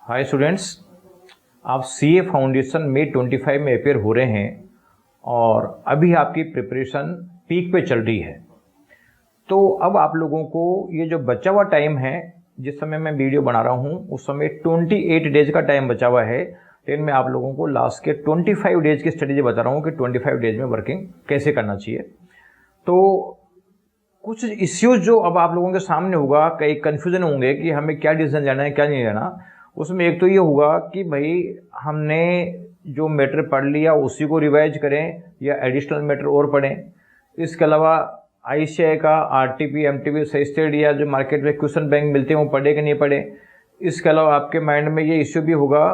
Hi students, आप CA foundation में 25 में अपेयर हो रहे हैं और अभी आपकी प्रिपरेशन पीक पे चल रही है। तो अब आप लोगों को ये जो बचा हुआ टाइम है, जिस समय मैं वीडियो बना रहा हूँ उस समय 28 डेज का टाइम बचा हुआ है। लेकिन मैं आप लोगों को लास्ट के 25 डेज की स्ट्रेटेजी बता रहा हूँ कि 25 डेज में वर्किंग कैसे करना चाहिए। तो कुछ इश्यूज जो अब आप लोगों के सामने होगा, कई कन्फ्यूजन होंगे कि हमें क्या डिसीजन लेना है क्या नहीं लेना। उसमें एक तो ये होगा कि भाई हमने जो मैटर पढ़ लिया उसी को रिवाइज करें या एडिशनल मैटर और पढ़ें। इसके अलावा आईसीआई का आरटीपी एमटीपी सही स्टेडी या जो मार्केट में क्वेश्चन बैंक मिलते हैं वो पढ़े कि नहीं पढ़े। इसके अलावा आपके माइंड में ये इश्यू भी होगा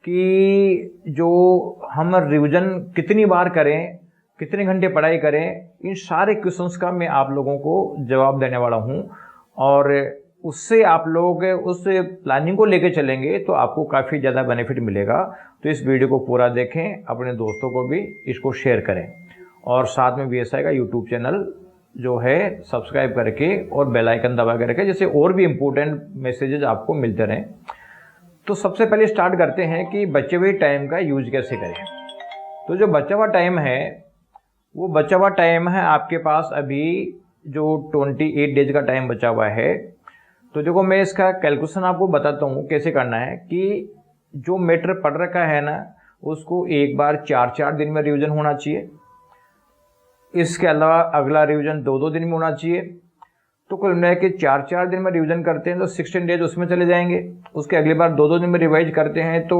कि जो हम रिवीजन कितनी बार करें, कितने घंटे पढ़ाई करें। इन सारे क्वेश्चंस का मैं आप लोगों को जवाब देने वाला हूं और उससे आप लोग उस प्लानिंग को लेके चलेंगे तो आपको काफ़ी ज़्यादा बेनिफिट मिलेगा। तो इस वीडियो को पूरा देखें, अपने दोस्तों को भी इसको शेयर करें और साथ में वीएसआई का यूट्यूब चैनल जो है सब्सक्राइब करके और बेल आइकन दबा के रखें, जिससे और भी इम्पोर्टेंट मैसेजेस आपको मिलते रहें। तो सबसे पहले स्टार्ट करते हैं कि बचे हुए टाइम का यूज कैसे करें। तो जो बचा हुआ टाइम है वो बचा हुआ टाइम है आपके पास अभी जो 28 डेज का टाइम बचा हुआ है। तो देखो मैं इसका कैलकुलेशन आपको बताता हूँ कैसे करना है कि जो मैटर पढ़ रखा है ना उसको एक बार 4-4 दिन में रिवीजन होना चाहिए। इसके अलावा अगला रिवीजन 2-2 दिन में होना चाहिए। तो कुल मिला के 4-4 दिन में रिवीजन करते हैं तो 16 डेज उसमें चले जाएंगे। उसके अगली बार 2-2 दिन में रिवाइज करते हैं तो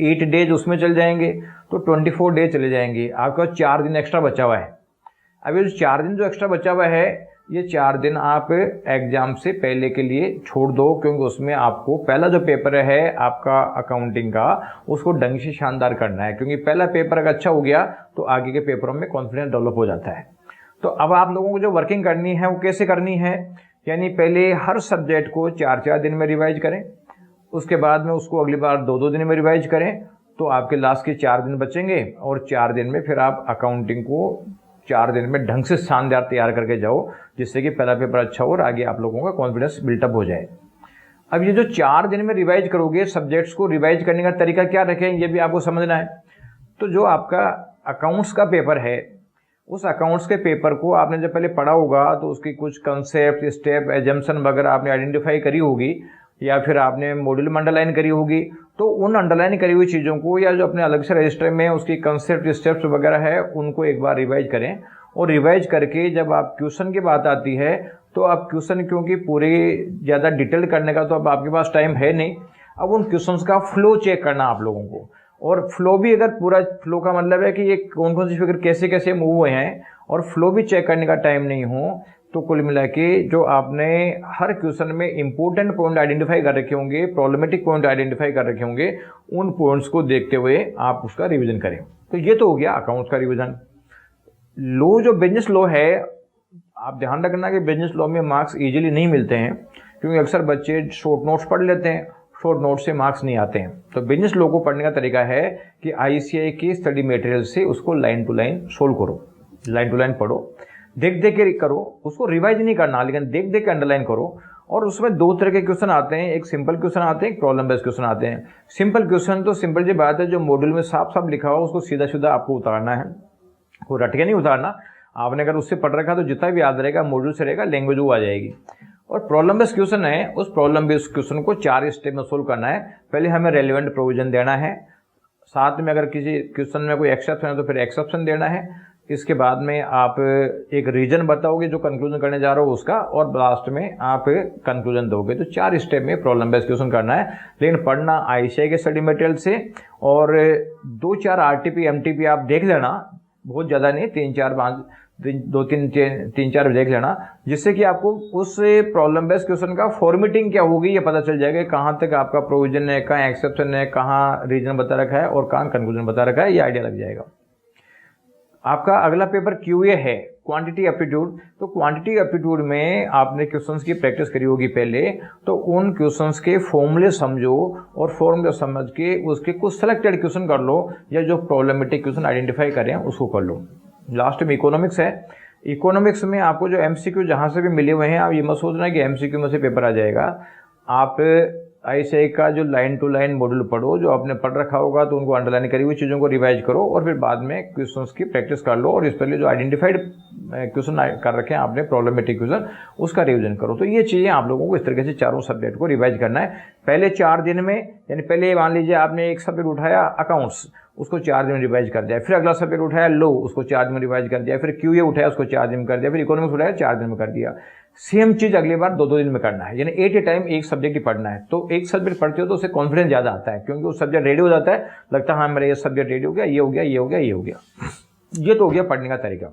8 डेज उसमें चले जाएंगे, तो 24 डेज चले जाएंगे। आपका 4 दिन एक्स्ट्रा बचा हुआ है। अब ये 4 दिन जो एक्स्ट्रा बचा हुआ है ये 4 दिन आप एग्जाम से पहले के लिए छोड़ दो, क्योंकि उसमें आपको पहला जो पेपर है आपका अकाउंटिंग का उसको ढंग से शानदार करना है। क्योंकि पहला पेपर अगर अच्छा हो गया तो आगे के पेपरों में कॉन्फिडेंस डेवलप हो जाता है। तो अब आप लोगों को जो वर्किंग करनी है वो कैसे करनी है, यानी पहले हर सब्जेक्ट को 4-4 दिन में रिवाइज करें, उसके बाद में उसको अगली बार 2-2 दिन में रिवाइज करें, तो आपके लास्ट के 4 दिन बचेंगे और 4 दिन में फिर आप अकाउंटिंग को 4 दिन में ढंग से शानदार तैयार करके जाओ, जिससे कि पहला पेपर अच्छा हो और आगे आप लोगों का कॉन्फिडेंस बिल्टअप हो जाए। अब ये जो 4 दिन में रिवाइज करोगे, सब्जेक्ट्स को रिवाइज करने का तरीका क्या रखें ये भी आपको समझना है। तो जो आपका अकाउंट्स का पेपर है उस अकाउंट्स के पेपर को आपने जब पहले पढ़ा होगा तो उसकी कुछ कंसेप्ट, स्टेप, एजम्पशन वगैरह आपने आइडेंटिफाई करी होगी या फिर आपने मॉड्यूल में अंडरलाइन करी होगी। तो उन अंडरलाइन करी हुई चीज़ों को या जो अपने अलग से रजिस्टर में उसकी कंसेप्ट, स्टेप्स वगैरह है उनको एक बार रिवाइज करें। और रिवाइज करके जब आप क्वेश्चन की बात आती है तो आप क्वेश्चन, क्योंकि पूरे ज़्यादा डिटेल करने का तो अब आपके पास टाइम है नहीं, अब उन क्वेश्चंस का फ्लो चेक करना आप लोगों को। और फ्लो भी, अगर पूरा फ्लो का मतलब है कि ये कौन कौन सी फिगर कैसे कैसे मूव हुए हैं और फ्लो भी चेक करने का टाइम नहीं हो, तो कुल मिला के जो आपने हर क्वेश्चन में इंपॉर्टेंट पॉइंट आइडेंटिफाई कर रखे होंगे, प्रॉब्लमेटिक पॉइंट आइडेंटिफाई कर रखे होंगे, उन पॉइंट्स को देखते हुए आप उसका रिवीजन करें। तो ये तो हो गया अकाउंट्स का रिवीजन। लॉ, जो बिजनेस लॉ है, आप ध्यान रखना कि बिजनेस लॉ में मार्क्स इजीली नहीं मिलते हैं, क्योंकि अक्सर बच्चे शॉर्ट नोट्स पढ़ लेते हैं, शॉर्ट नोट से मार्क्स नहीं आते हैं। तो बिजनेस लॉ को पढ़ने का तरीका है कि आईसीआई की स्टडी मटेरियल से उसको लाइन टू लाइन सोल्व करो, लाइन टू लाइन पढ़ो, देख देख के करो, उसको रिवाइज नहीं करना लेकिन देख देख के अंडरलाइन करो। और उसमें 2 तरह के क्वेश्चन आते हैं, एक सिंपल क्वेश्चन आते हैं, एक प्रॉब्लम बेस्ड क्वेश्चन आते हैं। सिंपल क्वेश्चन तो सिंपल जी बात है, जो मॉड्यूल में साफ साफ लिखा हो उसको सीधा सीधा आपको उतारना है, वो रट के नहीं उतारना। आपने अगर उससे पढ़ रखा तो जितना भी याद रहेगा मॉड्यूल से रहेगा, लैंग्वेज वो आ जाएगी। और प्रॉब्लम बेस्ड क्वेश्चन है, उस प्रॉब्लम बेस्ड क्वेश्चन को 4 स्टेप में सोल्व करना है। पहले हमें रेलिवेंट प्रोविजन देना है, साथ में अगर किसी क्वेश्चन में कोई एक्सेप्शन है तो फिर एक्सेप्शन देना है। इसके बाद में आप एक रीजन बताओगे जो कंक्लूजन करने जा रहे हो उसका, और लास्ट में आप कंक्लूजन दोगे। तो 4 स्टेप में प्रॉब्लम बेस्ड क्वेश्चन करना है, लेकिन पढ़ना आईसीआई के स्टडी मटेरियल से। और 2-4 आरटीपी एमटीपी आप देख लेना, बहुत ज़्यादा नहीं, 3-4 देख लेना, जिससे कि आपको उस प्रॉब्लम बेस्ड क्वेश्चन का फॉर्मेटिंग क्या होगी ये पता चल जाएगा। कहाँ तक आपका प्रोविजन है, कहाँ एक्सेप्शन है, कहाँ रीजन बता रखा है और कहाँ कंक्लूजन बता रखा है, ये आइडिया लग जाएगा। आपका अगला पेपर क्यूए है, क्वांटिटी एप्टीट्यूड। तो क्वांटिटी एप्टीट्यूड में आपने क्वेश्चंस की प्रैक्टिस करी होगी पहले, तो उन क्वेश्चंस के फॉर्मूले समझो और फॉर्मूले समझ के उसके कुछ सेलेक्टेड क्वेश्चन कर लो, या जो प्रॉब्लमेटिक क्वेश्चन आइडेंटिफाई करें उसको कर लो। लास्ट में इकोनॉमिक्स है। इकोनॉमिक्स में आपको जो एमसीक्यू जहाँ से भी मिले हुए हैं, आप ये मत सोचना कि एमसीक्यू में से पेपर आ जाएगा। आप ICAI का जो लाइन टू लाइन मॉड्यूल पढ़ो, जो आपने पढ़ रखा होगा तो उनको अंडरलाइन करी हुई चीज़ों को रिवाइज करो और फिर बाद में क्वेश्चंस की प्रैक्टिस कर लो और इस पहले जो आइडेंटिफाइड क्वेश्चन कर रखे हैं आपने प्रॉब्लमेटिक क्वेश्चन, उसका रिवीजन करो। तो ये चीज़ें आप लोगों को इस तरीके से चारों सब्जेक्ट को रिवाइज करना है पहले 4 दिन में। यानी पहले मान लीजिए आपने एक सब्जेक्ट उठाया अकाउंट्स, उसको 4 दिन में रिवाइज कर दिया, फिर अगला सब्जेक्ट उठाया लो, उसको 4 दिन में रिवाइज कर दिया, फिर QA उठाया उसको 4 दिन में कर दिया, फिर इकोनॉमिक्स उठाया 4 दिन में कर दिया। सेम चीज़ अगली बार 2-2 दिन में करना है, यानी एट ए टाइम एक सब्जेक्ट ही पढ़ना है। तो एक सब्जेक्ट पढ़ते हो तो उससे कॉन्फिडेंस ज़्यादा आता है, क्योंकि वो सब्जेक्ट रेडी हो जाता है, लगता है हाँ मेरा ये सब्जेक्ट रेडी हो गया, ये हो गया, ये हो गया, ये हो गया। ये तो हो गया पढ़ने का तरीका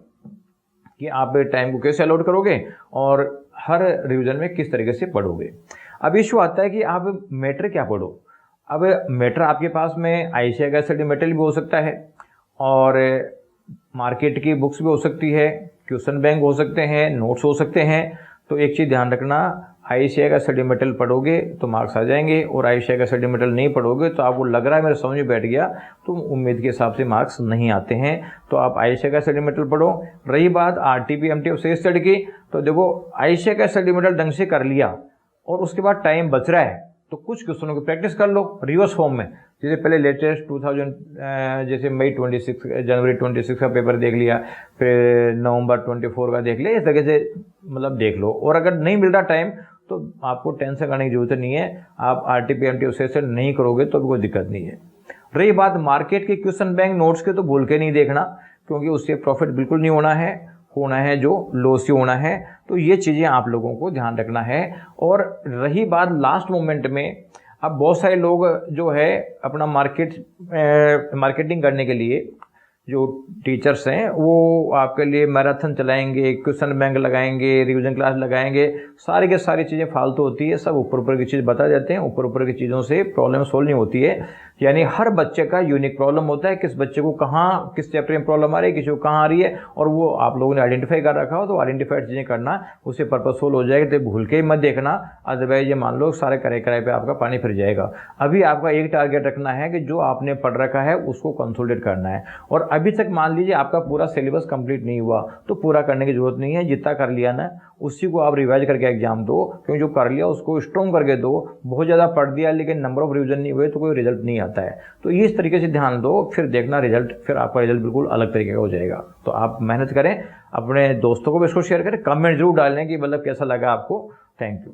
कि आप टाइम को कैसे अलॉट करोगे और हर रिवीजन में किस तरीके से पढ़ोगे। अब इशू आता है कि आप मैटर क्या पढ़ो। अब मैटर आपके पास में ICAI का स्टडी मटेरियल भी हो सकता है और मार्केट की बुक्स भी हो सकती है, क्वेश्चन बैंक हो सकते हैं, नोट्स हो सकते हैं। तो एक चीज़ ध्यान रखना, ICAI का स्टडी मटेरियल पढ़ोगे तो मार्क्स आ जाएंगे और ICAI का स्टडी मटेरियल नहीं पढ़ोगे तो आपको लग रहा है मेरे समझ में बैठ गया तो उम्मीद के हिसाब से मार्क्स नहीं आते हैं। तो आप ICAI का स्टडी मटेरियल पढ़ो। रही बात RTP MTF से स्टडी की, तो देखो ICAI का स्टडी मटेरियल ढंग से कर लिया और उसके बाद टाइम बच रहा है तो कुछ क्वेश्चनों की प्रैक्टिस कर लो रिवर्स फॉर्म में। जैसे पहले लेटेस्ट 2000 जैसे जनवरी 26 का पेपर देख लिया, फिर नवंबर 24 का देख लिया, इस तरीके से मतलब देख लो। और अगर नहीं मिल रहा टाइम तो आपको टेंशन करने की जरूरत नहीं है, आप RTP MTF से नहीं करोगे तो भी कोई दिक्कत नहीं है। रही बात मार्केट के क्वेश्चन बैंक नोट्स के, तो भूल के नहीं देखना, क्योंकि उससे प्रॉफिट बिल्कुल नहीं होना है जो लॉस ही होना है। तो ये चीज़ें आप लोगों को ध्यान रखना है। और रही बात लास्ट मोमेंट में, अब बहुत सारे लोग जो है अपना मार्केटिंग करने के लिए जो टीचर्स हैं वो आपके लिए मैराथन चलाएंगे, क्वेश्चन बैंक लगाएंगे, रिवीजन क्लास लगाएंगे, सारी की सारी चीज़ें फालतू होती है। सब ऊपर की चीज़ बता जाते हैं, ऊपर की चीज़ों से प्रॉब्लम सोल्व नहीं होती है। यानी हर बच्चे का यूनिक प्रॉब्लम होता है, किस बच्चे को कहाँ किस चैप्टर में प्रॉब्लम आ रही है, किसी को कहाँ आ रही है, और वो आप लोगों ने आइडेंटिफाई कर रखा हो तो आइडेंटिफाइड चीज़ें करना, उससे पर्पज सोल्व हो जाएगा। तो भूल के ही मत देखना, अदरवाइज ये मान लो सारे कराए पे आपका पानी फिर जाएगा। अभी आपका एक टारगेट रखना है कि जो आपने पढ़ रखा है उसको कंसोलिडेट करना है। और अभी तक मान लीजिए आपका पूरा सिलेबस कंप्लीट नहीं हुआ तो पूरा करने की जरूरत नहीं है, जितना कर लिया ना उसी को आप रिवाइज करके एग्जाम दो, क्योंकि जो कर लिया उसको स्ट्रॉन्ग करके दो। बहुत ज़्यादा पढ़ दिया लेकिन नंबर ऑफ रिवीजन नहीं हुए तो कोई रिजल्ट नहीं आता है। तो इस तरीके से ध्यान दो, फिर देखना रिजल्ट, फिर आपका रिजल्ट बिल्कुल अलग तरीके का हो जाएगा। तो आप मेहनत करें, अपने दोस्तों को भी इसको शेयर करें, कमेंट जरूर डालें कि मतलब कैसा लगा आपको। Thank you.